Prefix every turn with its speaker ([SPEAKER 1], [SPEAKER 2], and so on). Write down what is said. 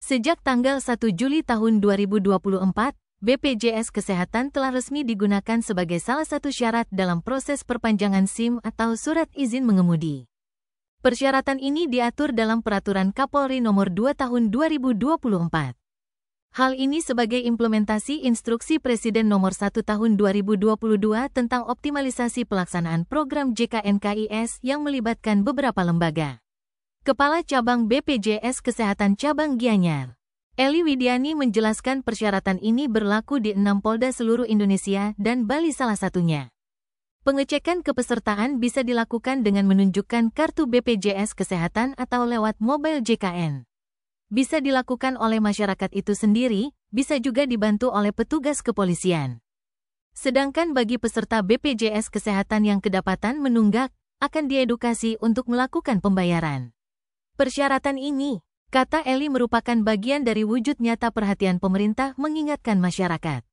[SPEAKER 1] Sejak tanggal 1 Juli tahun 2024, BPJS Kesehatan telah resmi digunakan sebagai salah satu syarat dalam proses perpanjangan SIM atau Surat Izin Mengemudi. Persyaratan ini diatur dalam Peraturan Kapolri Nomor 2 Tahun 2024. Hal ini sebagai implementasi Instruksi Presiden Nomor 1 Tahun 2022 tentang optimalisasi pelaksanaan program JKNKIS yang melibatkan beberapa lembaga. Kepala Cabang BPJS Kesehatan Cabang Gianyar, Eli Widiani menjelaskan persyaratan ini berlaku di 6 Polda seluruh Indonesia dan Bali salah satunya. Pengecekan kepesertaan bisa dilakukan dengan menunjukkan kartu BPJS Kesehatan atau lewat mobile JKN. Bisa dilakukan oleh masyarakat itu sendiri, bisa juga dibantu oleh petugas kepolisian. Sedangkan bagi peserta BPJS Kesehatan yang kedapatan menunggak, akan diedukasi untuk melakukan pembayaran. Persyaratan ini, kata Eli, merupakan bagian dari wujud nyata perhatian pemerintah mengingatkan masyarakat.